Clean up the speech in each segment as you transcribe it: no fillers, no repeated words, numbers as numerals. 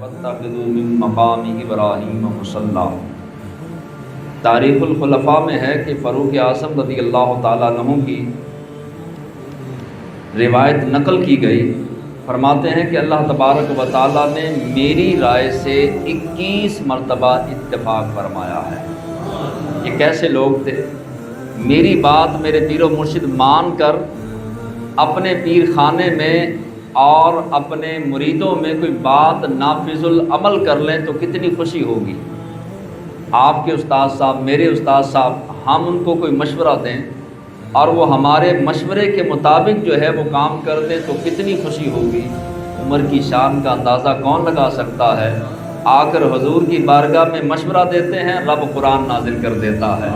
واتخذوا من مقام ابراہیم مصلی۔ تاریخ الخلفاء میں ہے کہ فاروق اعظم رضی اللہ تعالیٰ عنہ کی روایت نقل کی گئی، فرماتے ہیں کہ اللہ تبارک و تعالیٰ نے میری رائے سے 21 مرتبہ اتفاق فرمایا ہے۔ یہ کیسے لوگ تھے؟ میری بات میرے پیر و مرشد مان کر اپنے پیر خانے میں اور اپنے مریدوں میں کوئی بات نافذ العمل کر لیں تو کتنی خوشی ہوگی۔ آپ کے استاد صاحب، میرے استاد صاحب، ہم ان کو کوئی مشورہ دیں اور وہ ہمارے مشورے کے مطابق جو ہے وہ کام کر دیں تو کتنی خوشی ہوگی۔ عمر کی شان کا اندازہ کون لگا سکتا ہے؟ آ کر حضور کی بارگاہ میں مشورہ دیتے ہیں، رب قرآن نازل کر دیتا ہے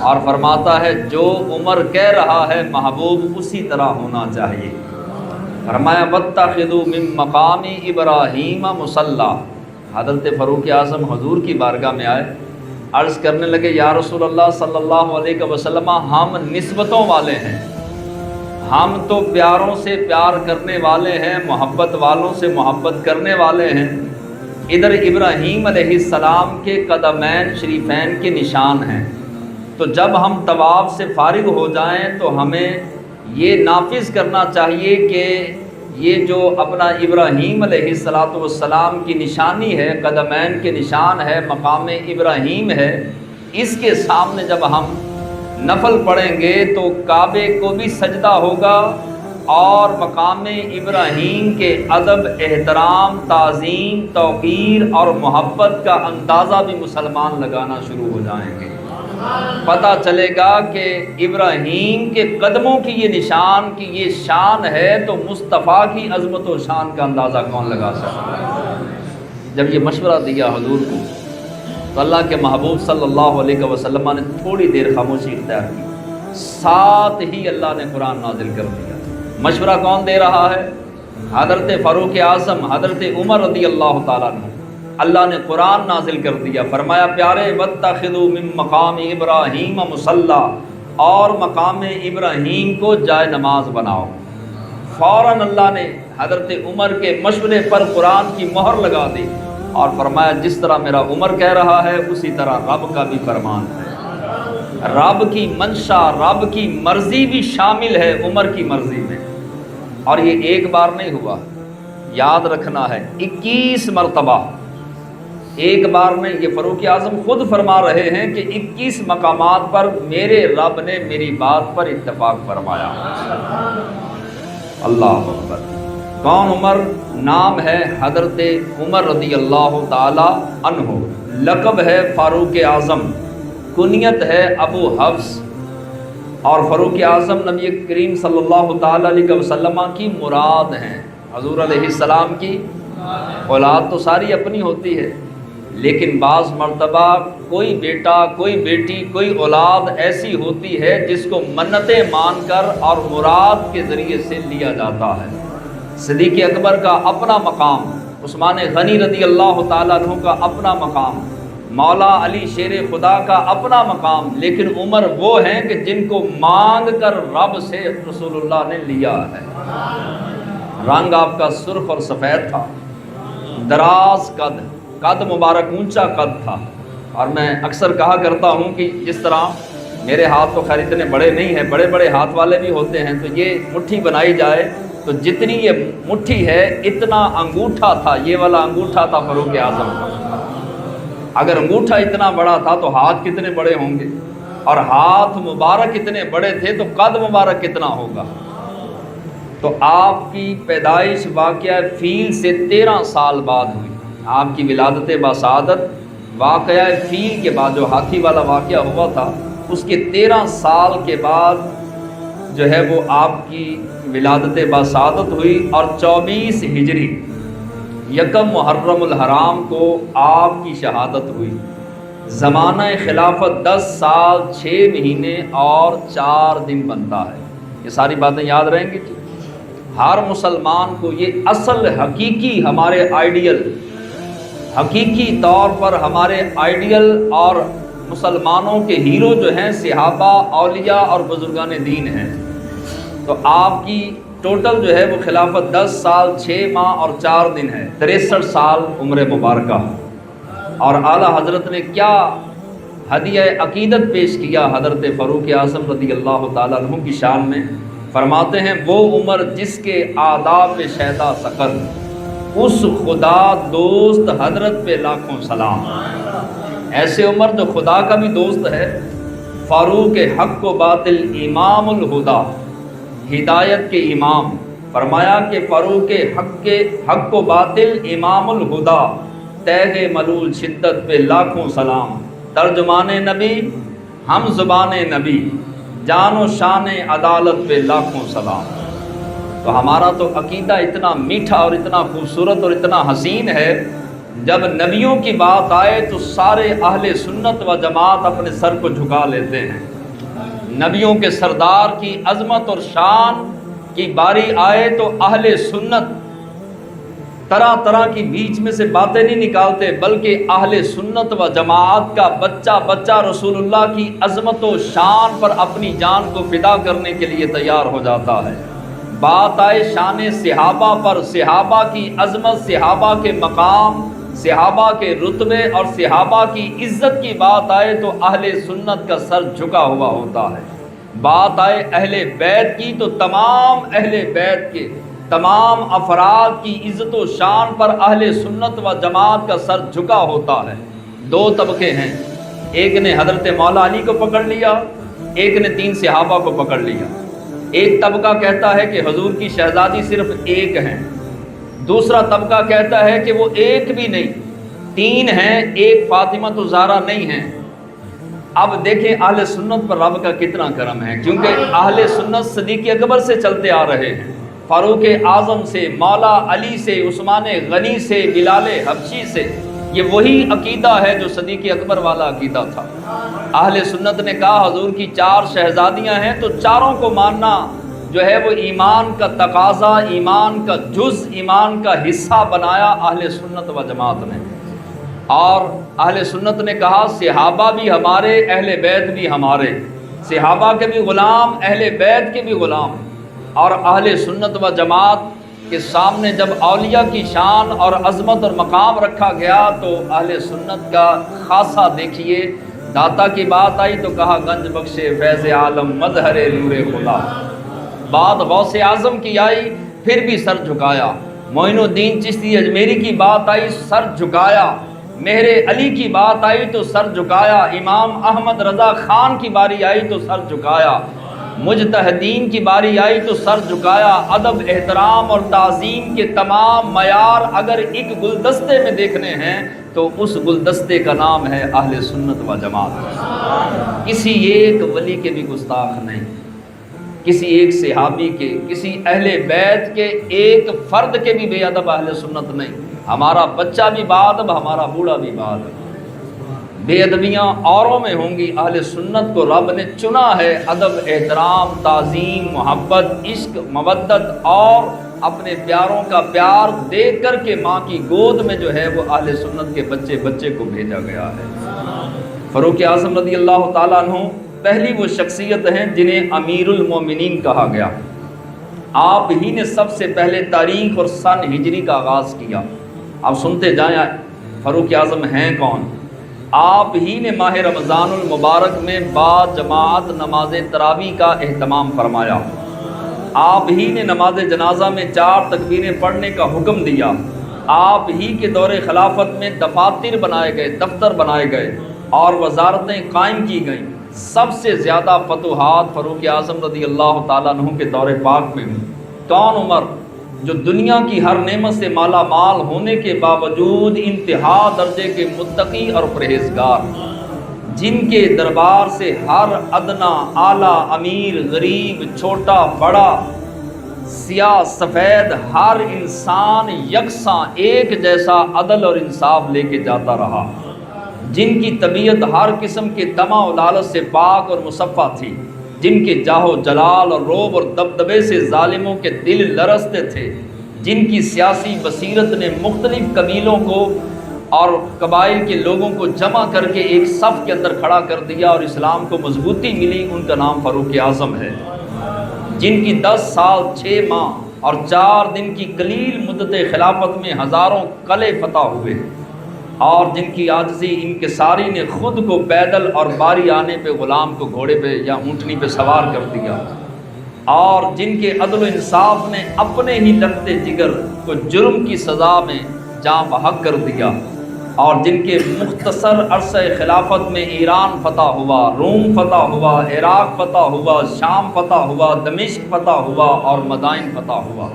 اور فرماتا ہے جو عمر کہہ رہا ہے محبوب اسی طرح ہونا چاہیے۔ فرمایا واتخذوا من مقام ابراہیم مصلی۔ حضرت فاروق اعظم حضور کی بارگاہ میں آئے، عرض کرنے لگے یا رسول اللہ صلی اللہ علیہ وسلم، ہم نسبتوں والے ہیں، ہم تو پیاروں سے پیار کرنے والے ہیں، محبت والوں سے محبت کرنے والے ہیں۔ ادھر ابراہیم علیہ السلام کے قدمین شریفین کے نشان ہیں، تو جب ہم طواف سے فارغ ہو جائیں تو ہمیں یہ نافذ کرنا چاہیے کہ یہ جو اپنا ابراہیم علیہ السلام کی نشانی ہے، قدمین کے نشان ہے، مقام ابراہیم ہے، اس کے سامنے جب ہم نفل پڑھیں گے تو کعبے کو بھی سجدہ ہوگا اور مقام ابراہیم کے ادب، احترام، تعظیم، توقیر اور محبت کا اندازہ بھی مسلمان لگانا شروع ہو جائیں گے۔ پتہ چلے گا کہ ابراہیم کے قدموں کی یہ نشان کی یہ شان ہے تو مصطفیٰ کی عظمت و شان کا اندازہ کون لگا سکتا ہے؟ جب یہ مشورہ دیا حضور کو تو اللہ کے محبوب صلی اللہ علیہ وسلم نے تھوڑی دیر خاموشی اختیار کی، ساتھ ہی اللہ نے قرآن نازل کر دیا۔ مشورہ کون دے رہا ہے؟ حضرت فاروق اعظم، حضرت عمر رضی اللہ تعالیٰ عنہ۔ اللہ نے قرآن نازل کر دیا، فرمایا پیارے واتخذوا من مقام ابراہیم مصلی، اور مقام ابراہیم کو جائے نماز بناؤ۔ فوراً اللہ نے حضرت عمر کے مشورے پر قرآن کی مہر لگا دی اور فرمایا جس طرح میرا عمر کہہ رہا ہے اسی طرح رب کا بھی فرمان ہے۔ رب کی منشا، رب کی مرضی بھی شامل ہے عمر کی مرضی میں، اور یہ ایک بار نہیں ہوا، یاد رکھنا ہے 21 مرتبہ، ایک بار میں۔ یہ فاروق اعظم خود فرما رہے ہیں کہ 21 مقامات پر میرے رب نے میری بات پر اتفاق فرمایا۔ اللہ اکبر۔ کون عمر؟ نام ہے حضرت عمر رضی اللہ تعالی عنہ، لقب ہے فاروق اعظم، کنیت ہے ابو حفص، اور فاروق اعظم نبی کریم صلی اللہ تعالی علیہ وسلم کی مراد ہیں۔ حضور علیہ السلام کی اولاد تو ساری اپنی ہوتی ہے، لیکن بعض مرتبہ کوئی بیٹا، کوئی بیٹی، کوئی اولاد ایسی ہوتی ہے جس کو منتیں مان کر اور مراد کے ذریعے سے لیا جاتا ہے۔ صدیق اکبر کا اپنا مقام، عثمان غنی رضی اللہ تعالیٰ عنہ کا اپنا مقام، مولا علی شیر خدا کا اپنا مقام، لیکن عمر وہ ہیں کہ جن کو مانگ کر رب سے رسول اللہ نے لیا ہے۔ رنگ آپ کا سرخ اور سفید تھا، دراز قد مبارک، اونچا قد تھا، اور میں اکثر کہا کرتا ہوں کہ جس طرح میرے ہاتھ تو خیر اتنے بڑے نہیں ہیں، بڑے بڑے ہاتھ والے بھی ہوتے ہیں، تو یہ مٹھی بنائی جائے تو جتنی یہ مٹھی ہے اتنا انگوٹھا تھا، یہ والا انگوٹھا تھا فاروق اعظم کا۔ اگر انگوٹھا اتنا بڑا تھا تو ہاتھ کتنے بڑے ہوں گے، اور ہاتھ مبارک اتنے بڑے تھے تو قد مبارک کتنا ہوگا۔ تو آپ کی پیدائش واقعہ فیل سے 13 سال بعد ہوئی، آپ کی ولادت بسعادت واقعہ فیل کے بعد، جو ہاتھی والا واقعہ ہوا تھا اس کے 13 سال کے بعد جو ہے وہ آپ کی ولادت بسعادت ہوئی، اور 24 ہجری یکم محرم الحرام کو آپ کی شہادت ہوئی۔ زمانہ خلافت 10 سال 6 مہینے اور 4 دن بنتا ہے۔ یہ ساری باتیں یاد رہیں گی۔ ہر مسلمان کو یہ اصل حقیقی ہمارے آئیڈیل، حقیقی طور پر ہمارے آئیڈیل اور مسلمانوں کے ہیرو جو ہیں صحابہ، اولیاء اور بزرگان دین ہیں، تو آپ کی ٹوٹل جو ہے وہ خلافت 10 سال 6 ماہ اور 4 دن ہے، 63 سال عمر مبارکہ۔ اور اعلیٰ حضرت نے کیا ہدیہ عقیدت پیش کیا حضرت فاروق اعظم رضی اللہ تعالیٰ عنہ کی شان میں۔ فرماتے ہیں وہ عمر جس کے آداب پہ شیدا سقر، اس خدا دوست حضرت پہ لاکھوں سلام۔ ایسے عمر جو خدا کا بھی دوست ہے، فاروق حق و باطل امام الہدا، ہدایت کے امام۔ فرمایا کہ فاروق حق و باطل امام الہدا، تیغ ملول شدت پہ لاکھوں سلام۔ ترجمان نبی ہم زبان نبی، جان و شان عدالت پہ لاکھوں سلام۔ تو ہمارا تو عقیدہ اتنا میٹھا اور اتنا خوبصورت اور اتنا حسین ہے، جب نبیوں کی بات آئے تو سارے اہل سنت و جماعت اپنے سر کو جھکا لیتے ہیں۔ نبیوں کے سردار کی عظمت اور شان کی باری آئے تو اہل سنت طرح طرح کی بیچ میں سے باتیں نہیں نکالتے، بلکہ اہل سنت و جماعت کا بچہ بچہ رسول اللہ کی عظمت و شان پر اپنی جان کو فدا کرنے کے لیے تیار ہو جاتا ہے۔ بات آئے شان صحابہ پر، صحابہ کی عظمت، صحابہ کے مقام، صحابہ کے رتبے اور صحابہ کی عزت کی بات آئے تو اہل سنت کا سر جھکا ہوا ہوتا ہے۔ بات آئے اہل بیت کی تو تمام اہل بیت کے تمام افراد کی عزت و شان پر اہل سنت و جماعت کا سر جھکا ہوتا ہے۔ 2 طبقے ہیں، ایک نے حضرت مولا علی کو پکڑ لیا، ایک نے 3 صحابہ کو پکڑ لیا۔ ایک طبقہ کہتا ہے کہ حضور کی شہزادی صرف ایک ہیں، دوسرا طبقہ کہتا ہے کہ وہ ایک بھی نہیں 3 ہیں، ایک فاطمہ تو زہرا نہیں ہیں۔ اب دیکھیں اہل سنت پر رب کا کتنا کرم ہے، کیونکہ اہل سنت صدیق اکبر سے چلتے آ رہے ہیں، فاروق اعظم سے، مولا علی سے، عثمان غنی سے، بلال حبشی سے۔ یہ وہی عقیدہ ہے جو صدیق اکبر والا عقیدہ تھا۔ اہل سنت نے کہا حضور کی 4 شہزادیاں ہیں تو چاروں کو ماننا جو ہے وہ ایمان کا تقاضا، ایمان کا جز، ایمان کا حصہ بنایا اہل سنت و جماعت نے۔ اور اہل سنت نے کہا صحابہ بھی ہمارے، اہل بیت بھی ہمارے، صحابہ کے بھی غلام، اہل بیت کے بھی غلام۔ اور اہل سنت و جماعت کے سامنے جب اولیاء کی شان اور عظمت اور مقام رکھا گیا تو اہل سنت کا خاصہ دیکھیے۔ داتا کی بات آئی تو کہا گنج بخش فیض عالم مظہر نور خدا۔ بات غوث اعظم کی آئی پھر بھی سر جھکایا۔ معین الدین چشتی اجمیری کی بات آئی سر جھکایا۔ مہر علی کی بات آئی تو سر جھکایا۔ امام احمد رضا خان کی باری آئی تو سر جھکایا۔ مجتہدین کی باری آئی تو سر جھکایا۔ ادب، احترام اور تعظیم کے تمام معیار اگر ایک گلدستے میں دیکھنے ہیں تو اس گلدستے کا نام ہے اہل سنت و جماعت۔ کسی ایک ولی کے بھی گستاخ نہیں، کسی ایک صحابی کے، کسی اہل بیت کے ایک فرد کے بھی بے ادب اہل سنت نہیں۔ ہمارا بچہ بھی باادب، ہمارا بوڑھا بھی باادب۔ بے ادبیاں اوروں میں ہوں گی، اہل سنت کو رب نے چنا ہے ادب، احترام، تعظیم، محبت، عشق، مودت اور اپنے پیاروں کا پیار دے کر کے ماں کی گود میں جو ہے وہ اہل سنت کے بچے کو بھیجا گیا ہے۔ فاروق اعظم رضی اللہ تعالیٰ عنہ پہلی وہ شخصیت ہیں جنہیں امیر المومنین کہا گیا۔ آپ ہی نے سب سے پہلے تاریخ اور سن ہجری کا آغاز کیا۔ آپ سنتے جائیں فاروق اعظم ہیں کون۔ آپ ہی نے ماہ رمضان المبارک میں با جماعت نماز تراویح کا اہتمام فرمایا۔ آپ ہی نے نماز جنازہ میں 4 تکبیریں پڑھنے کا حکم دیا۔ آپ ہی کے دور خلافت میں دفاتر بنائے گئے، دفتر بنائے گئے اور وزارتیں قائم کی گئیں۔ سب سے زیادہ فتوحات فاروق اعظم رضی اللہ تعالیٰ عنہ کے دور پاک میں ہوئی۔ کون عمر جو دنیا کی ہر نعمت سے مالا مال ہونے کے باوجود انتہا درجے کے متقی اور پرہیزگار، جن کے دربار سے ہر ادنا، اعلیٰ، امیر، غریب، چھوٹا، بڑا، سیاہ، سفید، ہر انسان یکساں ایک جیسا عدل اور انصاف لے کے جاتا رہا، جن کی طبیعت ہر قسم کے طمع و لالچ سے پاک اور مصفہ تھی، جن کے جاہ و جلال اور روب اور دبدبے سے ظالموں کے دل لرزتے تھے، جن کی سیاسی بصیرت نے مختلف قبیلوں کو اور قبائل کے لوگوں کو جمع کر کے ایک صف کے اندر کھڑا کر دیا اور اسلام کو مضبوطی ملی، ان کا نام فاروق اعظم ہے۔ جن کی 10 سال 6 ماہ اور 4 دن کی قلیل مدت خلافت میں ہزاروں قلعے فتح ہوئے، اور جن کی عاجزی انکساری نے خود کو پیدل اور باری آنے پہ غلام کو گھوڑے پہ یا اونٹنی پہ سوار کر دیا، اور جن کے عدل و انصاف نے اپنے ہی لگتے جگر کو جرم کی سزا میں جاں بحق کر دیا، اور جن کے مختصر عرصہ خلافت میں ایران فتح ہوا، روم فتح ہوا، عراق فتح ہوا، شام فتح ہوا، دمشق فتح ہوا اور مدائن فتح ہوا،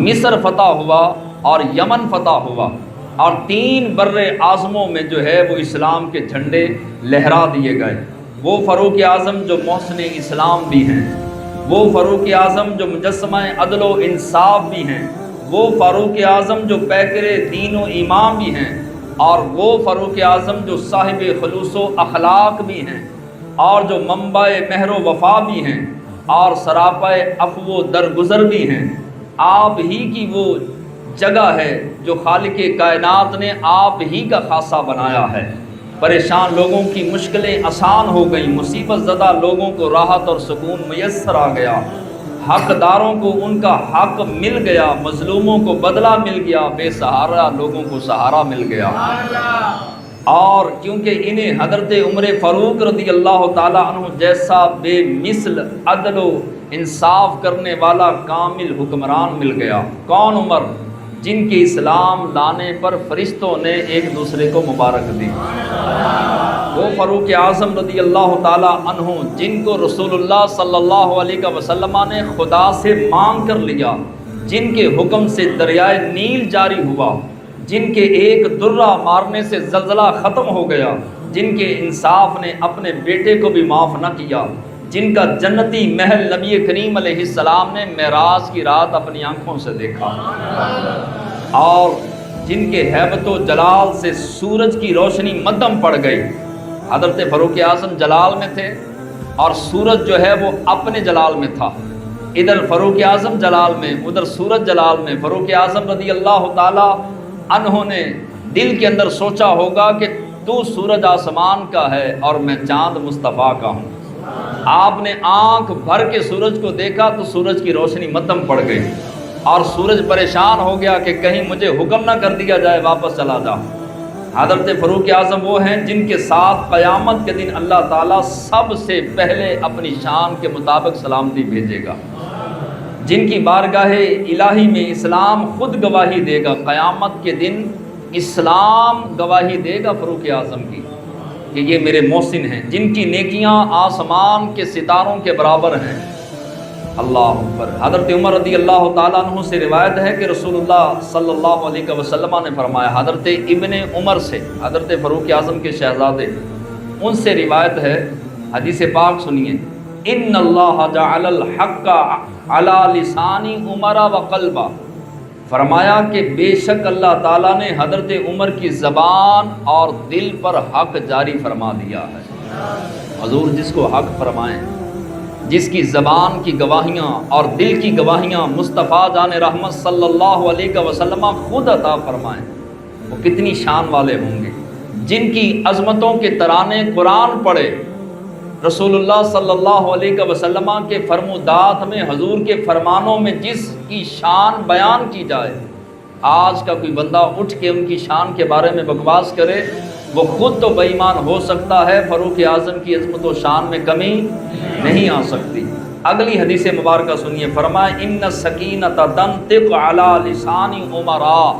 مصر فتح ہوا اور یمن فتح ہوا، اور 3 بر اعظموں میں جو ہے وہ اسلام کے جھنڈے لہرا دیے گئے۔ وہ فاروق اعظم جو محسن اسلام بھی ہیں، وہ فاروق اعظم جو مجسمہ عدل و انصاف بھی ہیں، وہ فاروق اعظم جو پیکر دین و ایمان بھی ہیں، اور وہ فاروق اعظم جو صاحب خلوص و اخلاق بھی ہیں، اور جو منبع مہر و وفا بھی ہیں، اور سراپا عفو و درگزر بھی ہیں۔ آپ ہی کی وہ جگہ ہے جو خالق کائنات نے آپ ہی کا خاصہ بنایا ہے۔ پریشان لوگوں کی مشکلیں آسان ہو گئیں، مصیبت زدہ لوگوں کو راحت اور سکون میسر آ گیا، حقداروں کو ان کا حق مل گیا، مظلوموں کو بدلہ مل گیا، بے سہارا لوگوں کو سہارا مل گیا۔ اور کیونکہ انہیں حضرت عمر فاروق رضی اللہ تعالیٰ عنہ جیسا بے مثل عدل و انصاف کرنے والا کامل حکمران مل گیا۔ کون عمر؟ جن کے اسلام لانے پر فرشتوں نے ایک دوسرے کو مبارک دی۔ وہ فاروق اعظم رضی اللہ تعالیٰ عنہ جن کو رسول اللہ صلی اللہ علیہ وسلم نے خدا سے مانگ کر لیا، جن کے حکم سے دریائے نیل جاری ہوا، جن کے ایک درہ مارنے سے زلزلہ ختم ہو گیا، جن کے انصاف نے اپنے بیٹے کو بھی معاف نہ کیا، جن کا جنتی محل نبی کریم علیہ السلام نے معراج کی رات اپنی آنکھوں سے دیکھا، اور جن کے ہیبت و جلال سے سورج کی روشنی مدھم پڑ گئی۔ حضرت فاروق اعظم جلال میں تھے اور سورج جو ہے وہ اپنے جلال میں تھا، ادھر فاروق اعظم جلال میں، ادھر سورج جلال میں۔ فاروق اعظم رضی اللہ تعالی عنہ نے دل کے اندر سوچا ہوگا کہ تو سورج آسمان کا ہے اور میں چاند مصطفیٰ کا ہوں۔ آپ نے آنکھ بھر کے سورج کو دیکھا تو سورج کی روشنی مدھم پڑ گئی، اور سورج پریشان ہو گیا کہ کہیں مجھے حکم نہ کر دیا جائے واپس چلا جا۔ حضرت فاروق اعظم وہ ہیں جن کے ساتھ قیامت کے دن اللہ تعالیٰ سب سے پہلے اپنی شان کے مطابق سلامتی بھیجے گا، جن کی بارگاہ الہی میں اسلام خود گواہی دے گا۔ قیامت کے دن اسلام گواہی دے گا فاروق اعظم کی کہ یہ میرے محسن ہیں، جن کی نیکیاں آسمان کے ستاروں کے برابر ہیں۔ اللہ اکبر۔ حضرت عمر رضی اللہ تعالیٰ عنہ سے روایت ہے کہ رسول اللہ صلی اللہ علیہ وسلم نے فرمایا، حضرت ابن عمر سے، حضرت فاروق اعظم کے شہزادے، ان سے روایت ہے، حدیث پاک سنیے، ان اللہ جعل الحق علی لسان عمر وقلبہ، فرمایا کہ بے شک اللہ تعالیٰ نے حضرت عمر کی زبان اور دل پر حق جاری فرما دیا ہے۔ حضور جس کو حق فرمائیں، جس کی زبان کی گواہیاں اور دل کی گواہیاں مصطفیٰ جان رحمت صلی اللہ علیہ وسلم خود عطا فرمائیں، وہ کتنی شان والے ہوں گے۔ جن کی عظمتوں کے ترانے قرآن پڑھے، رسول اللہ صلی اللہ علیہ وسلم کے فرمودات میں، حضور کے فرمانوں میں جس کی شان بیان کی جائے، آج کا کوئی بندہ اٹھ کے ان کی شان کے بارے میں بکواس کرے، وہ خود تو بے ایمان ہو سکتا ہے، فاروق اعظم کی عظمت و شان میں کمی نہیں آ سکتی۔ اگلی حدیث مبارکہ سنیے، فرمایا ان السکینۃ تنطق علی لسان عمراء،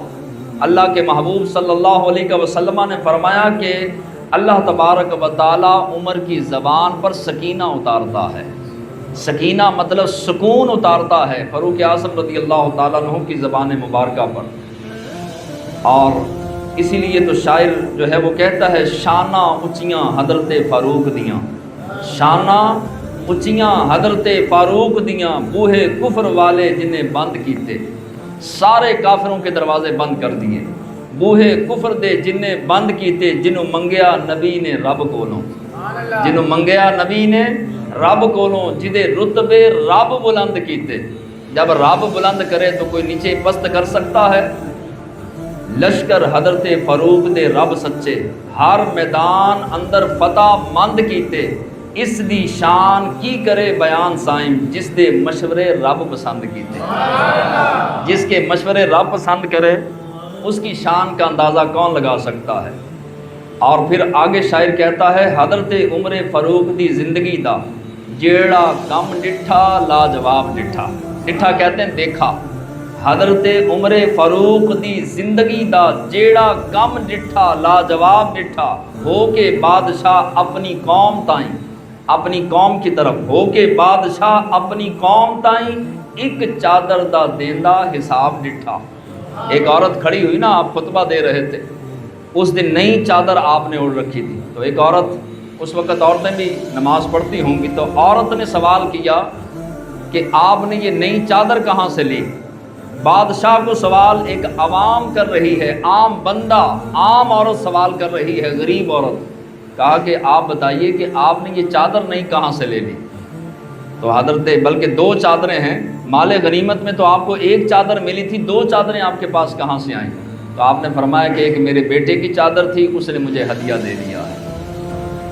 اللہ کے محبوب صلی اللہ علیہ وسلم نے فرمایا کہ اللہ تبارک و تعالی عمر کی زبان پر سکینہ اتارتا ہے۔ سکینہ مطلب سکون اتارتا ہے فاروق اعظم رضی اللہ تعالیٰ عنہ کی زبان مبارکہ پر۔ اور اسی لیے تو شاعر جو ہے وہ کہتا ہے، شانہ اچیاں حضرت فاروق دیاں، شانہ اچیاں حضرت فاروق دیاں، بوہے کفر والے جنہیں بند کیتے، سارے کافروں کے دروازے بند کر دیے، بوہے کفر دے جنہیں بند کیتے، جنہوں منگیا نبی نے رب کولوں، جنہوں منگیا نبی نے رب کولوں، جدے رتبے رب بلند کیتے۔ جب رب بلند کرے تو کوئی نیچے پست کر سکتا ہے؟ لشکر حضرت فاروق دے رب سچے، ہر میدان اندر فتح مند کیتے، اس دی شان کی کرے بیان سائم جس دے مشورے رب پسند کیتے، جس کے مشورے رب پسند کرے اس کی شان کا اندازہ کون لگا سکتا ہے۔ اور پھر آگے شاعر کہتا ہے حضرت عمر فاروق دی زندگی دا جیڑا کم ڈٹھا لاجواب ڈٹھا، ڈٹھا کہتے ہیں دیکھا، حضرت عمر فاروق دی زندگی دا جیڑا کم ڈٹھا لاجواب ڈٹھا، ہو کے بادشاہ اپنی قوم تائیں، اپنی قوم کی طرف ہو کے بادشاہ اپنی قوم تائیں ایک چادر دا دیندہ حساب ڈٹھا۔ ایک عورت کھڑی ہوئی نا، آپ خطبہ دے رہے تھے، اس دن نئی چادر آپ نے اوڑھ رکھی تھی، تو ایک عورت، اس وقت عورتیں بھی نماز پڑھتی ہوں گی، تو عورت نے سوال کیا کہ آپ نے یہ نئی چادر کہاں سے لی؟ بادشاہ کو سوال ایک عوام کر رہی ہے، عام بندہ، عام عورت سوال کر رہی ہے، غریب عورت، کہا کہ آپ بتائیے کہ آپ نے یہ چادر نئی کہاں سے لے لی؟ تو حضرت، بلکہ دو چادریں ہیں، مال غنیمت میں تو آپ کو ایک چادر ملی تھی، دو چادریں آپ کے پاس کہاں سے آئیں؟ تو آپ نے فرمایا کہ ایک میرے بیٹے کی چادر تھی، اس نے مجھے ہدیہ دے دیا ہے۔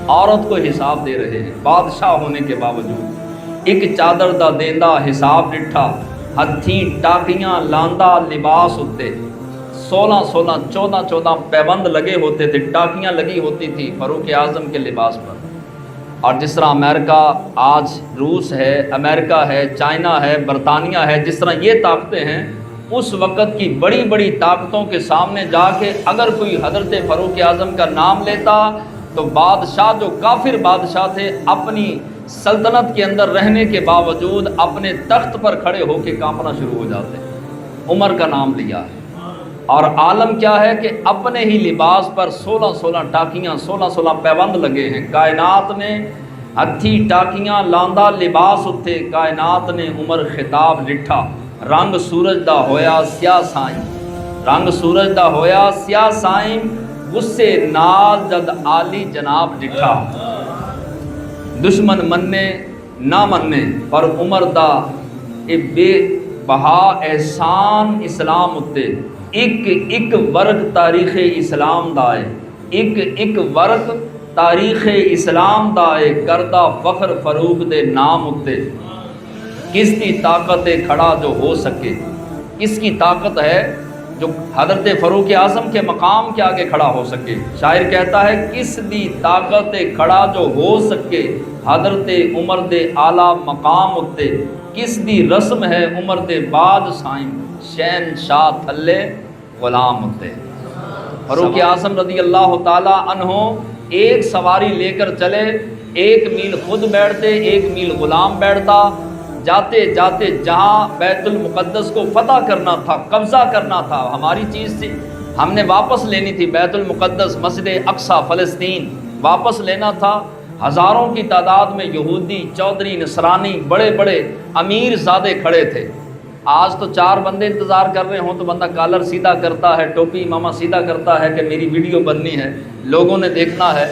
عورت کو حساب دے رہے ہیں بادشاہ ہونے کے باوجود، ایک چادر دا دیندہ حساب ڈٹھا، ہتھی ٹاکیاں لاندا لباس ہوتے، 16 14 پیبند لگے ہوتے تھے، ٹاکیاں لگی ہوتی تھی فاروق اعظم کے لباس پر۔ اور جس طرح امریکہ آج روس ہے، امریکہ ہے، چائنا ہے، برطانیہ ہے، جس طرح یہ طاقتیں ہیں، اس وقت کی بڑی بڑی طاقتوں کے سامنے جا کے اگر کوئی حضرت فاروق اعظم کا نام لیتا تو بادشاہ، جو کافر بادشاہ تھے، اپنی سلطنت کے اندر رہنے کے باوجود اپنے تخت پر کھڑے ہو کے کانپنا شروع ہو جاتے۔ عمر کا نام لیا ہے، اور عالم کیا ہے کہ اپنے ہی لباس پر 16 ٹاکیاں، 16 پیبند لگے ہیں۔ کائنات نے ہتھی ٹاکیاں لاندا لباس اتے، کائنات نے عمر خطاب ڈٹھا، رنگ سورج دا ہویا سیاہ سائیں، رنگ سورج دا ہویا سیاہ سائیں، غصے نال جد عالی جناب ڈٹھا، دشمن مننے نہ مننے پر عمر دا اے بے بہا احسان اسلام اتے، ایک ورق تاریخ اسلام دا ہے، ایک ورق تاریخ اسلام دا ہے، کردہ فخر فاروق دے نام اتے، کس کی طاقت کھڑا جو ہو سکے، کس کی طاقت ہے جو حضرت فاروق اعظم کے مقام کے آگے کھڑا ہو سکے۔ شاعر کہتا ہے کس دی طاقت کھڑا جو ہو سکے، حضرت عمر دے اعلیٰ مقام اتے، کس دی رسم ہے عمر دے بعد سائیں، شہنشاہ تھلے غلام اتے۔ فاروق اعظم رضی اللہ تعالی عنہ ایک سواری لے کر چلے، 1 میل خود بیٹھتے، 1 میل غلام بیٹھتا، جاتے جاتے جہاں بیت المقدس کو فتح کرنا تھا، قبضہ کرنا تھا، ہماری چیز تھی، ہم نے واپس لینی تھی، بیت المقدس، مسجد اقصی، فلسطین واپس لینا تھا۔ ہزاروں کی تعداد میں یہودی، چودھری، نصرانی، بڑے بڑے امیر زادے کھڑے تھے۔ آج تو 4 بندے انتظار کر رہے ہوں تو بندہ کالر سیدھا کرتا ہے، ٹوپی ماما سیدھا کرتا ہے کہ میری ویڈیو بننی ہے، لوگوں نے دیکھنا ہے،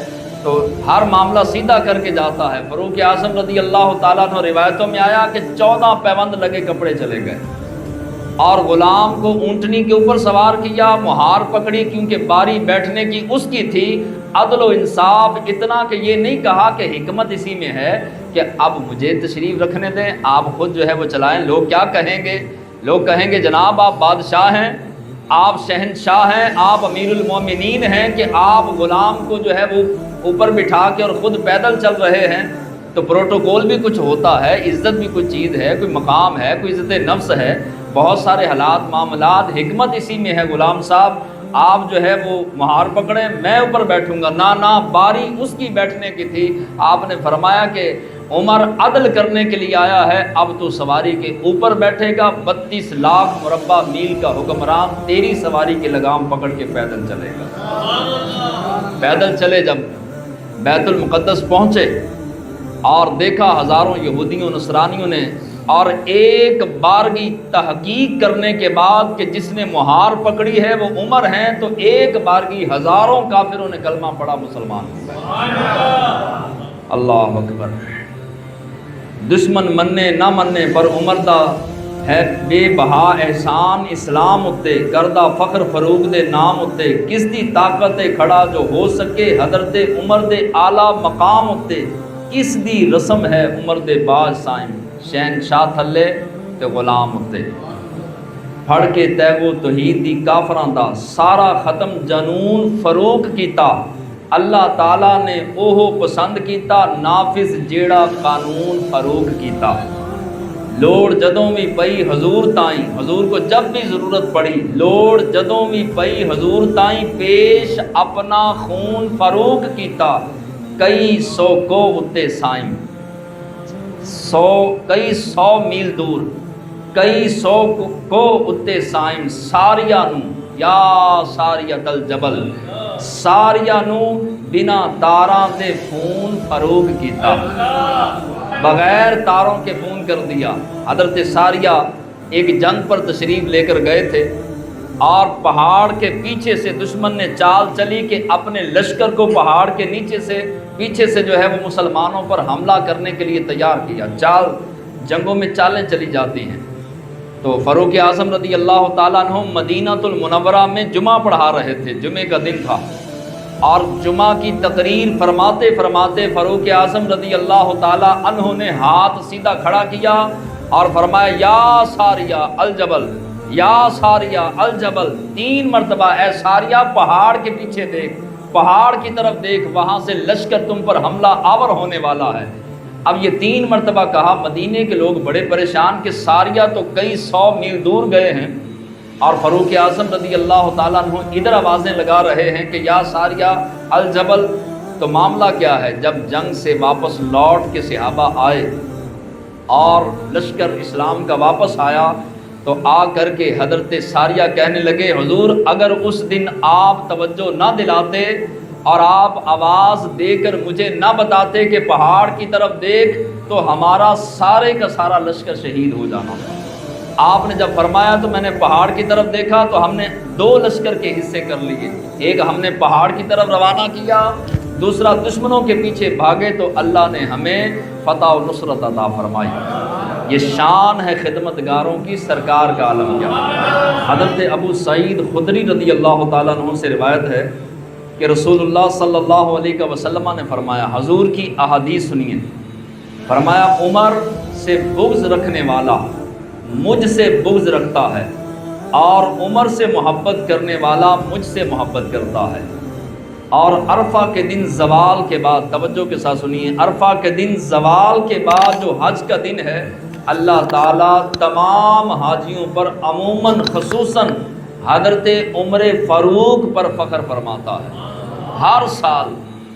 تو ہر معاملہ سیدھا کر کے جاتا ہے۔ فاروق اعظم رضی اللہ تعالیٰ عنہ روایتوں میں آیا کہ 14 پیبند لگے کپڑے چلے گئے، اور غلام کو اونٹنی کے اوپر سوار کیا، مہار پکڑی، کیونکہ باری بیٹھنے کی اس کی تھی۔ عدل و انصاف اتنا کہ یہ نہیں کہا کہ حکمت اسی میں ہے کہ اب مجھے تشریف رکھنے دیں، آپ خود جو ہے وہ چلائیں، لوگ کیا کہیں گے؟ لوگ کہیں گے جناب آپ بادشاہ ہیں، آپ شہنشاہ ہیں، آپ امیر المومنین ہیں، کہ آپ غلام کو جو ہے وہ اوپر بٹھا کے اور خود پیدل چل رہے ہیں۔ تو پروٹوکول بھی کچھ ہوتا ہے، عزت بھی کوئی چیز ہے، کوئی مقام ہے، کوئی عزت نفس ہے، بہت سارے حالات معاملات، حکمت اسی میں ہے۔ غلام صاحب آپ جو ہے وہ مہار پکڑیں، میں اوپر بیٹھوں گا، نہ باری اس کی بیٹھنے کی تھی۔ آپ نے فرمایا کہ عمر عدل کرنے کے لیے آیا ہے، اب تو سواری کے اوپر بیٹھے گا، 32 لاکھ مربع میل کا حکمران تیری سواری کے لگام پکڑ کے پیدل چلے گا۔ پیدل چلے، جب بیت المقدس پہنچے اور دیکھا ہزاروں یہودیوں نصرانیوں نے، اور ایک بار کی تحقیق کرنے کے بعد کہ جس نے مہار پکڑی ہے وہ عمر ہیں، تو ایک بار کی ہزاروں کافروں نے کلمہ پڑھا، مسلمان ہو گئے۔ اللہ اکبر۔ دشمن مننے نہ مننے پر عمر دا ہے بے بہا احسان اسلام اتے، کردہ فخر فاروق دے نام اتے، کس دی طاقت کھڑا جو ہو سکے، حضرت عمر دے اعلیٰ مقام اتے، اس دی رسم ہے عمر دے باج سائیں شہنشاہ تھلے تے غلام اتے پھڑ کے تیغو توحید دی کافراں دا سارا ختم جنون فروغ کیتا اللہ تعالیٰ نے اوہو پسند کیتا نافذ جیڑا قانون فروغ کیتا لوڑ جدوں بھی پئی حضور تائیں حضور کو جب بھی ضرورت پڑی لوڑ جدوں بھی پئی حضور تائیں پیش اپنا خون فروغ کیتا کئی سو کو اتے سائیں کئی سو میل دور کئی سو کو اتے سائیں ساریا نو یا ساریا تل جبل ساریا نو بنا تاراں دے فون فروغ کیتا بغیر تاروں کے فون کر دیا حضرت ساریہ ایک جنگ پر تشریف لے کر گئے تھے اور پہاڑ کے پیچھے سے دشمن نے چال چلی کہ اپنے لشکر کو پہاڑ کے نیچے سے پیچھے سے جو ہے وہ مسلمانوں پر حملہ کرنے کے لیے تیار کیا چال جنگوں میں چالیں چلی جاتی ہیں تو فاروق اعظم رضی اللہ تعالیٰ عنہ مدینہ المنورہ میں جمعہ پڑھا رہے تھے جمعے کا دن تھا اور جمعہ کی تقریر فرماتے فرماتے فاروق اعظم رضی اللہ تعالیٰ عنہ نے ہاتھ سیدھا کھڑا کیا اور فرمایا یا ساریہ الجبل یا ساریہ الجبل 3 مرتبہ اے ساریہ پہاڑ کے پیچھے دیکھ پہاڑ کی طرف دیکھ وہاں سے لشکر تم پر حملہ آور ہونے والا ہے اب یہ 3 مرتبہ کہا مدینے کے لوگ بڑے پریشان کہ ساریہ تو کئی 100 میل دور گئے ہیں اور فاروق اعظم رضی اللہ تعالیٰ عنہ ادھر آوازیں لگا رہے ہیں کہ یا ساریہ الجبل تو معاملہ کیا ہے جب جنگ سے واپس لوٹ کے صحابہ آئے اور لشکر اسلام کا واپس آیا تو آ کر کے حضرت ساریہ کہنے لگے حضور اگر اس دن آپ توجہ نہ دلاتے اور آپ آواز دے کر مجھے نہ بتاتے کہ پہاڑ کی طرف دیکھ تو ہمارا سارے کا سارا لشکر شہید ہو جانا تھا آپ نے جب فرمایا تو میں نے پہاڑ کی طرف دیکھا تو ہم نے 2 لشکر کے حصے کر لیے ایک ہم نے پہاڑ کی طرف روانہ کیا دوسرا دشمنوں کے پیچھے بھاگے تو اللہ نے ہمیں فتح و نصرت عطا فرمائی یہ شان ہے خدمتگاروں کی سرکار کا عالم کیا حضرت ابو سعید خدری رضی اللہ تعالیٰ عنہ سے روایت ہے کہ رسول اللہ صلی اللہ علیہ وسلم نے فرمایا حضور کی احادیث سنیے فرمایا عمر سے بغض رکھنے والا مجھ سے بغض رکھتا ہے اور عمر سے محبت کرنے والا مجھ سے محبت کرتا ہے اور عرفہ کے دن زوال کے بعد توجہ کے ساتھ سنیے عرفہ کے دن زوال کے بعد جو حج کا دن ہے اللہ تعالیٰ تمام حاجیوں پر عموماً خصوصاً حضرت عمر فاروق پر فخر فرماتا ہے ہر سال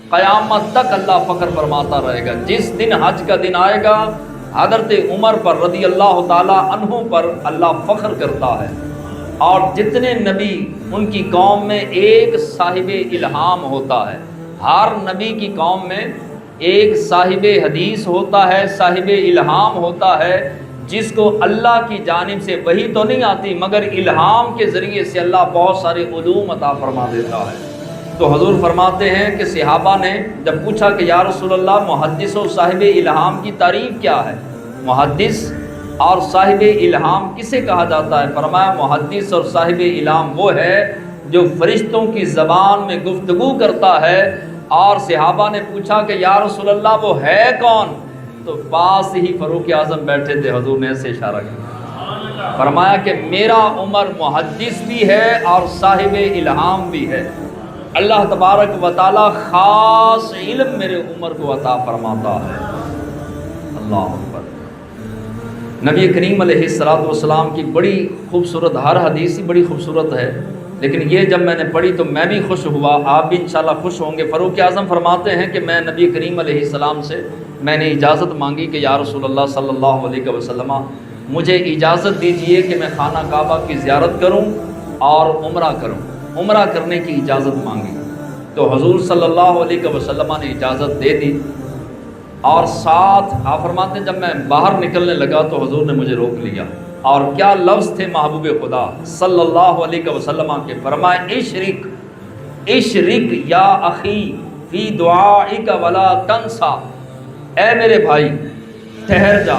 قیامت تک اللہ فخر فرماتا رہے گا جس دن حج کا دن آئے گا حضرت عمر پر رضی اللہ تعالیٰ عنہ پر اللہ فخر کرتا ہے اور جتنے نبی ان کی قوم میں ایک صاحب الہام ہوتا ہے ہر نبی کی قوم میں ایک صاحب حدیث ہوتا ہے صاحب الہام ہوتا ہے جس کو اللہ کی جانب سے وحی تو نہیں آتی مگر الہام کے ذریعے سے اللہ بہت سارے علوم عطا فرما دیتا ہے تو حضور فرماتے ہیں کہ صحابہ نے جب پوچھا کہ یا رسول اللہ محدث و صاحب الہام کی تعریف کیا ہے محدث اور صاحب الہام کسے کہا جاتا ہے فرمایا محدث اور صاحب الہام وہ ہے جو فرشتوں کی زبان میں گفتگو کرتا ہے اور صحابہ نے پوچھا کہ یا رسول اللہ وہ ہے کون تو پاس ہی فاروق اعظم بیٹھے تھے حضور نے ایسے اشارہ کیا فرمایا کہ میرا عمر محدث بھی ہے اور صاحب الہام بھی ہے اللہ تبارک و تعالی خاص علم میرے عمر کو عطا فرماتا ہے اللہ اکبر نبی کریم علیہ السلام کی بڑی خوبصورت ہر حدیث ہی بڑی خوبصورت ہے لیکن یہ جب میں نے پڑھی تو میں بھی خوش ہوا آپ بھی انشاءاللہ خوش ہوں گے فاروق اعظم فرماتے ہیں کہ میں نبی کریم علیہ السلام سے میں نے اجازت مانگی کہ یا رسول اللہ صلی اللہ علیہ وسلم مجھے اجازت دیجئے کہ میں خانہ کعبہ کی زیارت کروں اور عمرہ کروں عمرہ کرنے کی اجازت مانگی تو حضور صلی اللہ علیہ وسلم نے اجازت دے دی اور ساتھ آپ فرماتے ہیں جب میں باہر نکلنے لگا تو حضور نے مجھے روک لیا اور کیا لفظ تھے محبوب خدا صلی اللہ علیہ وسلم کے فرمائے اشرک یا اخی فی دعائک ولا تنسا اے میرے بھائی ٹھہر جا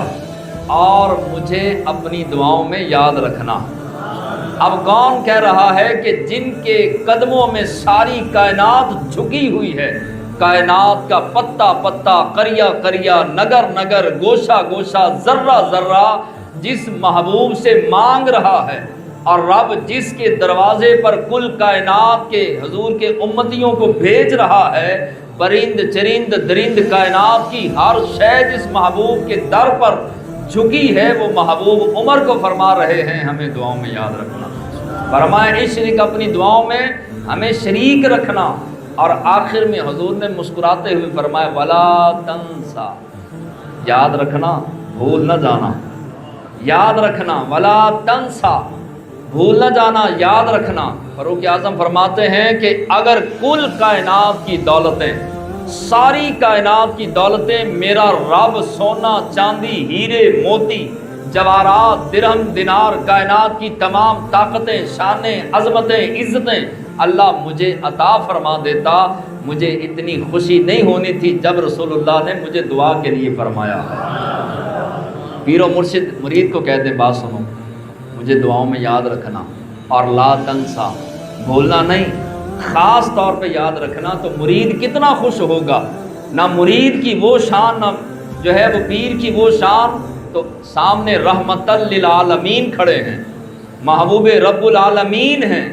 اور مجھے اپنی دعاؤں میں یاد رکھنا اب کون کہہ رہا ہے کہ جن کے قدموں میں ساری کائنات جھکی ہوئی ہے کائنات کا پتا پتا، قریہ قریہ، نگر نگر، گوشہ گوشہ، ذرہ ذرہ جس محبوب سے مانگ رہا ہے، اور رب جس کے دروازے پر کل کائنات کے حضور کے امتیوں کو بھیج رہا ہے، پرند چرند درند کائنات کی ہر شے جس محبوب کے در پر جھکی ہے، وہ محبوب عمر کو فرما رہے ہیں ہمیں دعاؤں میں یاد رکھنا۔ فرمائے اشرک، اپنی دعاؤں میں ہمیں شریک رکھنا۔ اور آخر میں حضور نے مسکراتے ہوئے فرمایا ولا تنسا، یاد رکھنا، بھول نہ جانا، یاد رکھنا، ولا تنسا، بھول نہ جانا، یاد رکھنا۔ فاروق اعظم فرماتے ہیں کہ اگر کل کائنات کی دولتیں، ساری کائنات کی دولتیں میرا رب سونا چاندی ہیرے موتی جواہرات درہم دینار کائنات کی تمام طاقتیں شانیں عظمتیں عزتیں اللہ مجھے عطا فرما دیتا، مجھے اتنی خوشی نہیں ہونی تھی جب رسول اللہ نے مجھے دعا کے لیے فرمایا ہے۔ پیر و مرشد مرید کو کہتے ہیں بات سنو، مجھے دعاؤں میں یاد رکھنا، اور لا تنسا، بھولنا نہیں، خاص طور پہ یاد رکھنا۔ تو مرید کتنا خوش ہوگا، نہ مرید کی وہ شان، نہ جو ہے وہ پیر کی وہ شان، تو سامنے رحمت للعالمین کھڑے ہیں، محبوب رب العالمین ہیں،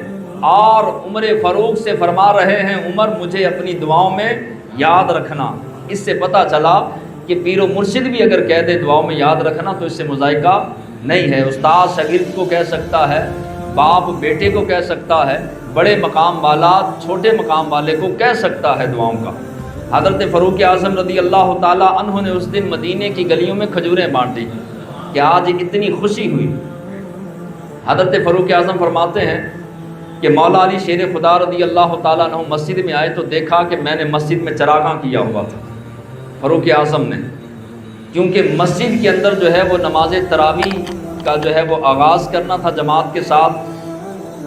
اور عمر فاروق سے فرما رہے ہیں عمر مجھے اپنی دعاؤں میں یاد رکھنا۔ اس سے پتہ چلا کہ پیر و مرشد بھی اگر کہہ دے دعاؤں میں یاد رکھنا تو اس سے مذائقہ نہیں ہے۔ استاد شاگرد کو کہہ سکتا ہے، باپ بیٹے کو کہہ سکتا ہے، بڑے مقام والا چھوٹے مقام والے کو کہہ سکتا ہے دعاؤں کا۔ حضرت فاروق اعظم رضی اللہ تعالی عنہ نے اس دن مدینے کی گلیوں میں کھجوریں بانٹی کہ آج اتنی خوشی ہوئی۔ حضرت فاروق اعظم فرماتے ہیں کہ مولا علی شیر خدا رضی اللہ تعالیٰ عنہ مسجد میں آئے تو دیکھا کہ میں نے مسجد میں چراغاں کیا ہوا تھا فاروق اعظم نے، کیونکہ مسجد کے اندر جو ہے وہ نماز تراویح کا جو ہے وہ آغاز کرنا تھا جماعت کے ساتھ۔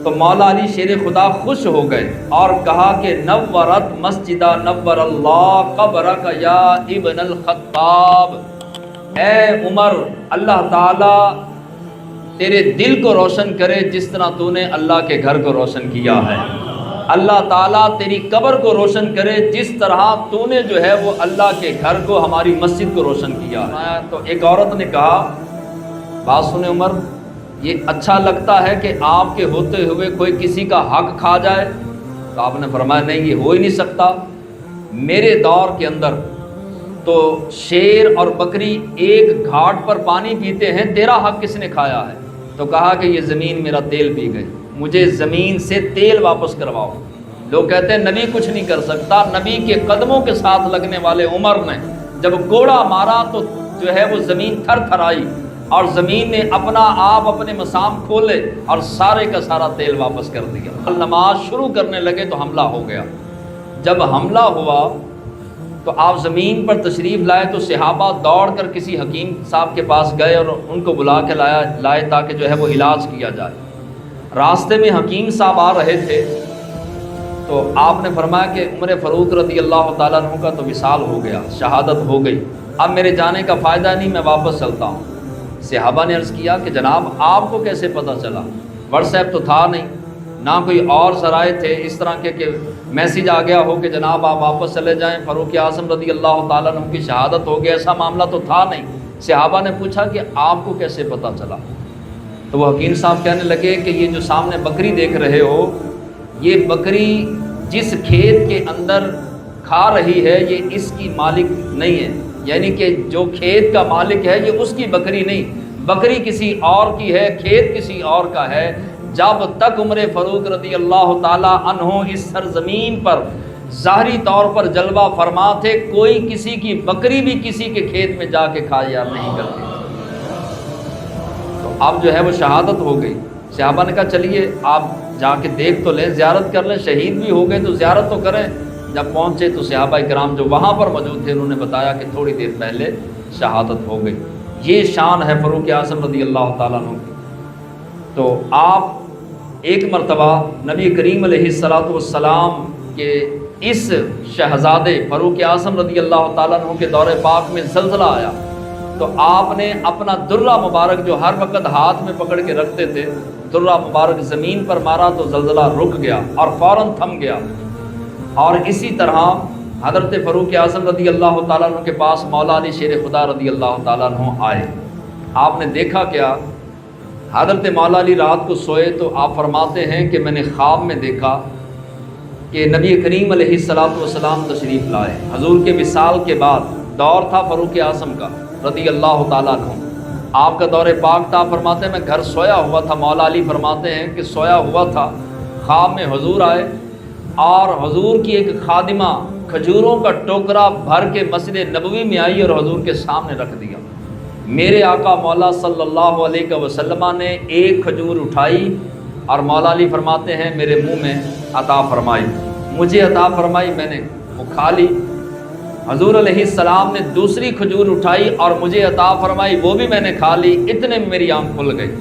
تو مولا علی شیر خدا خوش ہو گئے اور کہا کہ نورت مسجدہ نور اللہ قبرک یا ابن الخطاب، اے عمر اللہ تعالیٰ تیرے دل کو روشن کرے جس طرح تو نے اللہ کے گھر کو روشن کیا ہے، اللہ تعالیٰ تیری قبر کو روشن کرے جس طرح تو نے جو ہے وہ اللہ کے گھر کو ہماری مسجد کو روشن کیا ہے۔ تو ایک عورت نے کہا بات سنیں عمر، یہ اچھا لگتا ہے کہ آپ کے ہوتے ہوئے کوئی کسی کا حق کھا جائے؟ تو آپ نے فرمایا نہیں، یہ ہو ہی نہیں سکتا، میرے دور کے اندر تو شیر اور بکری ایک گھاٹ پر پانی پیتے ہیں، تیرا حق کس نے کھایا ہے؟ تو کہا کہ یہ زمین میرا تیل پی گئی، مجھے زمین سے تیل واپس کرواؤ۔ لوگ کہتے ہیں نبی کچھ نہیں کر سکتا، نبی کے قدموں کے ساتھ لگنے والے عمر نے جب کوڑا مارا تو جو ہے وہ زمین تھر تھر آئی، اور زمین نے اپنا آپ اپنے مسام کھولے اور سارے کا سارا تیل واپس کر دیا۔ نماز شروع کرنے لگے تو حملہ ہو گیا۔ جب حملہ ہوا تو آپ زمین پر تشریف لائے تو صحابہ دوڑ کر کسی حکیم صاحب کے پاس گئے اور ان کو بلا کے لائے تاکہ جو ہے وہ علاج کیا جائے۔ راستے میں حکیم صاحب آ رہے تھے تو آپ نے فرمایا کہ عمر فاروق رضی اللہ تعالیٰ عنہ کا تو وصال ہو گیا، شہادت ہو گئی، اب میرے جانے کا فائدہ نہیں، میں واپس چلتا ہوں۔ صحابہ نے عرض کیا کہ جناب آپ کو کیسے پتہ چلا؟ واٹس ایپ تو تھا نہیں، نہ کوئی اور ذرائع تھے اس طرح کے کہ میسیج آ گیا ہو کہ جناب آپ واپس چلے جائیں، فاروق اعظم رضی اللہ تعالیٰ عنہ کی شہادت ہو گئی، ایسا معاملہ تو تھا نہیں۔ صحابہ نے پوچھا کہ آپ کو کیسے پتہ چلا؟ تو وہ حکیم صاحب کہنے لگے کہ یہ جو سامنے بکری دیکھ رہے ہو، یہ بکری جس کھیت کے اندر کھا رہی ہے یہ اس کی مالک نہیں ہے، یعنی کہ جو کھیت کا مالک ہے یہ اس کی بکری نہیں، بکری کسی اور کی ہے، کھیت کسی اور کا ہے۔ جب تک عمر فاروق رضی اللہ تعالی عنہ اس سرزمین پر ظاہری طور پر جلوہ فرما تھے، کوئی کسی کی بکری بھی کسی کے کھیت میں جا کے کھایا نہیں کرتی تھی۔ تو اب جو ہے وہ شہادت ہو گئی۔ صحابہ نے کہا چلیے آپ جا کے دیکھ تو لیں، زیارت کر لیں، شہید بھی ہو گئے تو زیارت تو کریں۔ جب پہنچے تو صحابہ کرام جو وہاں پر موجود تھے انہوں نے بتایا کہ تھوڑی دیر پہلے شہادت ہو گئی۔ یہ شان ہے فاروق اعظم رضی اللہ تعالیٰ عنہ کی۔ تو آپ ایک مرتبہ نبی کریم علیہ الصلوۃ والسلام کے اس شہزادے فاروق اعظم رضی اللہ تعالیٰ عنہ کے دور پاک میں زلزلہ آیا تو آپ نے اپنا درہ مبارک جو ہر وقت ہاتھ میں پکڑ کے رکھتے تھے، درہ مبارک زمین پر مارا تو زلزلہ رک گیا اور فوراً تھم گیا۔ اور اسی طرح حضرت فاروق اعظم رضی اللہ تعالیٰ عنہ کے پاس مولا علی شیر خدا رضی اللہ تعالیٰ عنہ آئے۔ آپ نے دیکھا کیا؟ حضرت مولا علی رات کو سوئے تو آپ فرماتے ہیں کہ میں نے خواب میں دیکھا کہ نبی کریم علیہ الصلوۃ والسلام تشریف لائے۔ حضور کے وصال کے بعد دور تھا فاروق اعظم کا رضی اللہ تعالیٰ عنہ، آپ کا دور پاک تھا۔ فرماتے ہیں میں گھر سویا ہوا تھا، مولا علی فرماتے ہیں کہ سویا ہوا تھا، خواب میں حضور آئے اور حضور کی ایک خادمہ کھجوروں کا ٹوکرا بھر کے مسجد نبوی میں آئی اور حضور کے سامنے رکھ دیا۔ میرے آقا مولا صلی اللہ علیہ وسلم نے ایک کھجور اٹھائی اور مولا علی فرماتے ہیں میرے منہ میں عطا فرمائی، مجھے عطا فرمائی، میں نے وہ کھا لی۔ حضور علیہ السلام نے دوسری کھجور اٹھائی اور مجھے عطا فرمائی، وہ بھی میں نے کھا لی۔ اتنے میں میری آنکھ کھل گئی۔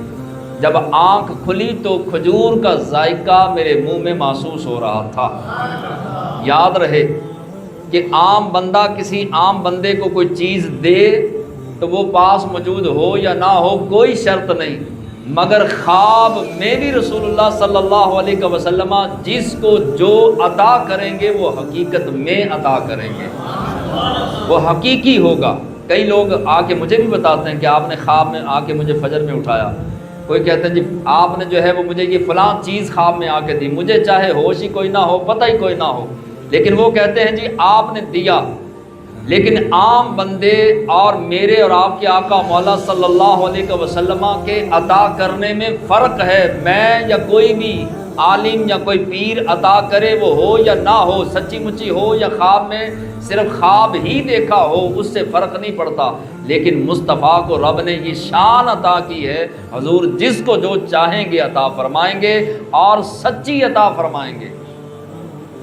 جب آنکھ کھلی تو کھجور کا ذائقہ میرے منہ میں محسوس ہو رہا تھا۔ یاد رہے کہ عام بندہ کسی عام بندے کو کوئی چیز دے تو وہ پاس موجود ہو یا نہ ہو کوئی شرط نہیں، مگر خواب میں بھی رسول اللہ صلی اللہ علیہ وسلم جس کو جو عطا کریں گے وہ حقیقت میں عطا کریں گے، وہ حقیقی ہوگا۔ کئی لوگ آ کے مجھے بھی بتاتے ہیں کہ آپ نے خواب میں آ کے مجھے فجر میں اٹھایا، کوئی کہتے ہیں جی آپ نے جو ہے وہ مجھے یہ فلاں چیز خواب میں آ کے دی، مجھے چاہے ہوش ہی کوئی نہ ہو، پتہ ہی کوئی نہ ہو، لیکن وہ کہتے ہیں جی آپ نے دیا۔ لیکن عام بندے اور میرے اور آپ کے آقا مولا صلی اللہ علیہ وسلم کے عطا کرنے میں فرق ہے۔ میں یا کوئی بھی عالم یا کوئی پیر عطا کرے وہ ہو یا نہ ہو، سچی مچی ہو یا خواب میں صرف خواب ہی دیکھا ہو، اس سے فرق نہیں پڑتا۔ لیکن مصطفیٰ کو رب نے یہ شان عطا کی ہے، حضور جس کو جو چاہیں گے عطا فرمائیں گے اور سچی عطا فرمائیں گے۔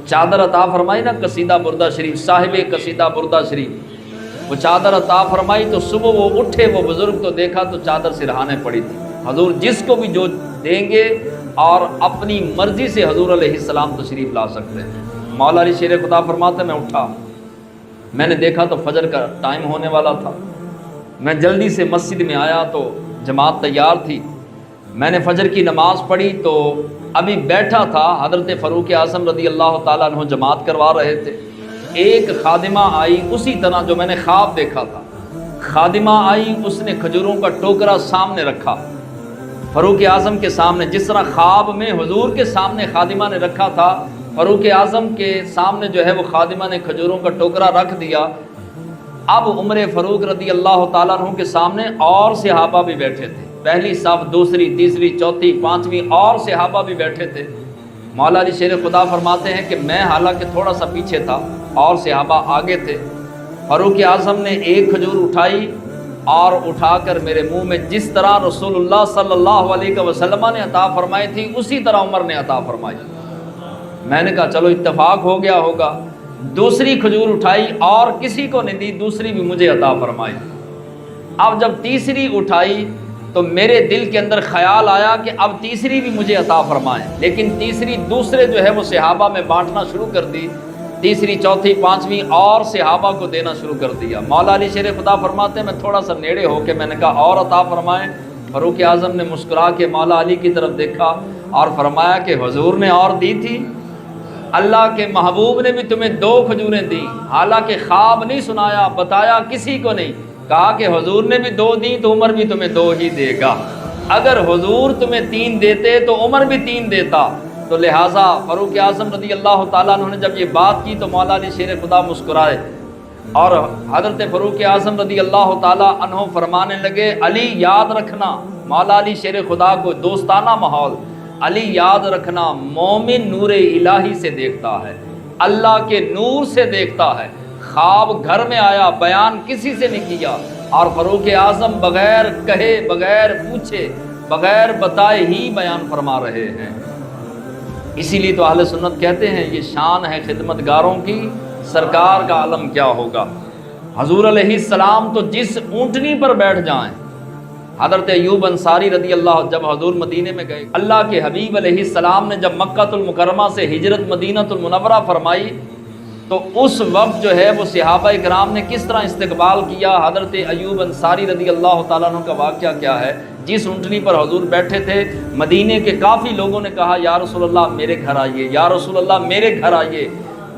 چادر عطا فرمائی نا قصیدہ بردہ شریف، صاحب قصیدہ بردہ شریف، وہ چادر عطا فرمائی تو صبح وہ اٹھے، وہ بزرگ تو دیکھا تو چادر سرہانے پڑی تھی۔ حضور جس کو بھی جو دیں گے اور اپنی مرضی سے حضور علیہ السلام تشریف لا سکتے ہیں۔ مولا علی شیر خدا فرماتے میں اٹھا، میں نے دیکھا تو فجر کا ٹائم ہونے والا تھا، میں جلدی سے مسجد میں آیا تو جماعت تیار تھی، میں نے فجر کی نماز پڑھی تو ابھی بیٹھا تھا، حضرت فاروق اعظم رضی اللہ تعالیٰ عنہ جماعت کروا رہے تھے۔ ایک خادمہ آئی اسی طرح جو میں نے خواب دیکھا تھا، خادمہ آئی، اس نے کھجوروں کا ٹوکرا سامنے رکھا فاروق اعظم کے سامنے، جس طرح خواب میں حضور کے سامنے خادمہ نے رکھا تھا، فاروق اعظم کے سامنے جو ہے وہ خادمہ نے کھجوروں کا ٹوکرا رکھ دیا۔ اب عمر فاروق رضی اللہ تعالیٰ عنہ کے سامنے اور صحابہ بھی بیٹھے تھے، پہلی صف، دوسری، تیسری، چوتھی، پانچویں اور صحابہ بھی بیٹھے تھے۔ مولا علی شیر خدا فرماتے ہیں کہ میں حالانکہ تھوڑا سا پیچھے تھا اور صحابہ آگے تھے۔ فاروق اعظم نے ایک کھجور اٹھائی اور اٹھا کر میرے منہ میں جس طرح رسول اللہ صلی اللہ علیہ وسلم نے عطا فرمائی تھی اسی طرح عمر نے عطا فرمائی۔ میں نے کہا چلو اتفاق ہو گیا ہوگا۔ دوسری کھجور اٹھائی اور کسی کو نہیں دی، دوسری بھی مجھے عطا فرمائی۔ اب جب تیسری اٹھائی تو میرے دل کے اندر خیال آیا کہ اب تیسری بھی مجھے عطا فرمائیں، لیکن تیسری دوسرے جو ہے وہ صحابہ میں بانٹنا شروع کر دی، تیسری، چوتھی، پانچویں اور صحابہ کو دینا شروع کر دیا۔ مولا علی شیر خدا فرماتے ہیں میں تھوڑا سا نیڑے ہو کے میں نے کہا اور عطا فرمائیں۔ فاروق اعظم نے مسکرا کے مولا علی کی طرف دیکھا اور فرمایا کہ حضور نے اور دی تھی، اللہ کے محبوب نے بھی تمہیں 2 کھجوریں دیں، حالانکہ خواب نہیں سنایا، بتایا کسی کو نہیں، کہا کہ حضور نے بھی 2 دیں تو عمر بھی تمہیں 2 ہی دے گا۔ اگر حضور تمہیں 3 دیتے تو عمر بھی 3 دیتا۔ تو لہٰذا فاروق اعظم رضی اللہ تعالیٰ عنہ نے جب یہ بات کی تو مولا علی شیر خدا مسکرائے اور حضرت فاروق اعظم رضی اللہ تعالیٰ عنہ فرمانے لگے علی یاد رکھنا، مولا علی شیر خدا کو دوستانہ ماحول، علی یاد رکھنا مومن نور الہی سے دیکھتا ہے، اللہ کے نور سے دیکھتا ہے۔ خواب گھر میں آیا، بیان کسی سے نہیں کیا، اور فاروق اعظم بغیر کہے، بغیر پوچھے، بغیر بتائے ہی بیان فرما رہے ہیں۔ اسی لیے تو اہل سنت کہتے ہیں یہ شان ہے خدمت گاروں کی، سرکار کا علم کیا ہوگا۔ حضور علیہ السلام تو جس اونٹنی پر بیٹھ جائیں، حضرت ایوب انصاری رضی اللہ، جب حضور مدینے میں گئے، اللہ کے حبیب علیہ السلام نے جب مکہ المکرمہ سے ہجرت مدینہ المنورہ فرمائی تو اس وقت جو ہے وہ صحابہ کرام نے کس طرح استقبال کیا۔ حضرت ایوب انصاری رضی اللہ تعالیٰ عنہ کا واقعہ کیا ہے، جس اونٹنی پر حضور بیٹھے تھے مدینے کے کافی لوگوں نے کہا یا رسول اللہ میرے گھر آئیے، یا رسول اللہ میرے گھر آئیے۔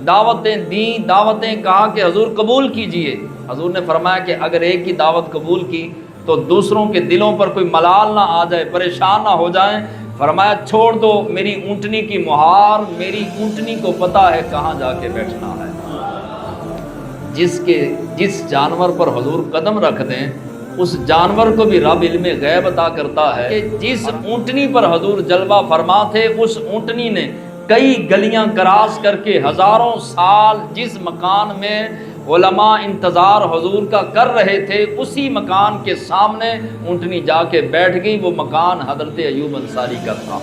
دعوتیں دیں، دعوتیں کہا کہ حضور قبول کیجئے۔ حضور نے فرمایا کہ اگر ایک کی دعوت قبول کی تو دوسروں کے دلوں پر کوئی ملال نہ آ جائے، پریشان نہ ہو جائیں۔ فرمایا چھوڑ دو میری اونٹنی کی مہار، میری اونٹنی کو پتہ ہے کہاں جا کے بیٹھنا ہے۔ جس جانور پر حضور قدم رکھ دیں اس جانور کو بھی رب علم غیب عطا کرتا ہے کہ جس اونٹنی پر حضور جلوہ فرما تھے اس اونٹنی نے کئی گلیاں کراس کر کے ہزاروں سال جس مکان میں علماء انتظار حضور کا کر رہے تھے اسی مکان کے سامنے اونٹنی جا کے بیٹھ گئی۔ وہ مکان حضرت ایوب انصاری کا تھا۔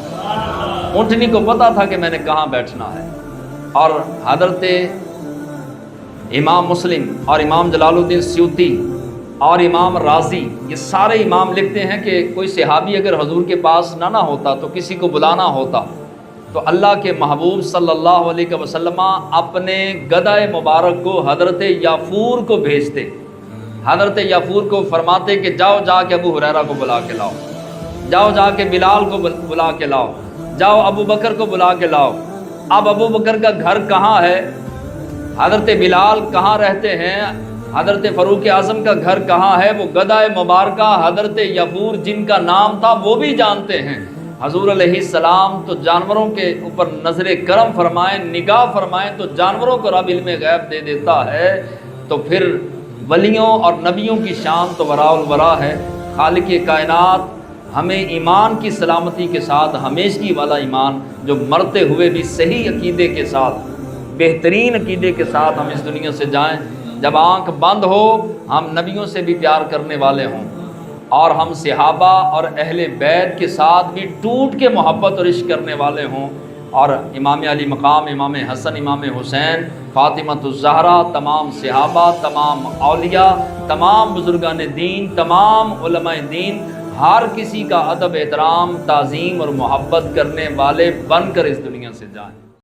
اونٹنی کو پتا تھا کہ میں نے کہاں بیٹھنا ہے۔ اور حضرت امام مسلم اور امام جلال الدین سیوطی اور امام رازی یہ سارے امام لکھتے ہیں کہ کوئی صحابی اگر حضور کے پاس نہ ہوتا تو کسی کو بلانا ہوتا تو اللہ کے محبوب صلی اللہ علیہ وسلم اپنے گدھے مبارک کو حضرت یافور کو بھیجتے۔ حضرت یافور کو فرماتے کہ جاؤ جا کے ابو ہریرہ کو بلا کے لاؤ، جاؤ جا کے بلال کو بلا کے لاؤ، جاؤ ابو بکر کو بلا کے لاؤ۔ اب ابو بکر کا گھر کہاں ہے، حضرت بلال کہاں رہتے ہیں، حضرت فاروق اعظم کا گھر کہاں ہے، وہ گدھے مبارکہ حضرت یافور جن کا نام تھا وہ بھی جانتے ہیں۔ حضور علیہ السلام تو جانوروں کے اوپر نظر کرم فرمائیں، نگاہ فرمائیں تو جانوروں کو رب علم غیب دے دیتا ہے، تو پھر ولیوں اور نبیوں کی شان تو وراء الورا ہے۔ خالق کائنات ہمیں ایمان کی سلامتی کے ساتھ، ہمیشگی والا ایمان، جو مرتے ہوئے بھی صحیح عقیدے کے ساتھ، بہترین عقیدے کے ساتھ ہم اس دنیا سے جائیں، جب آنکھ بند ہو ہم نبیوں سے بھی پیار کرنے والے ہوں اور ہم صحابہ اور اہل بیت کے ساتھ بھی ٹوٹ کے محبت اور عشق کرنے والے ہوں، اور امام علی مقام، امام حسن، امام حسین، فاطمۃ الزہرا، تمام صحابہ، تمام اولیاء، تمام بزرگان دین، تمام علماء دین، ہر کسی کا ادب، احترام، تعظیم اور محبت کرنے والے بن کر اس دنیا سے جائیں۔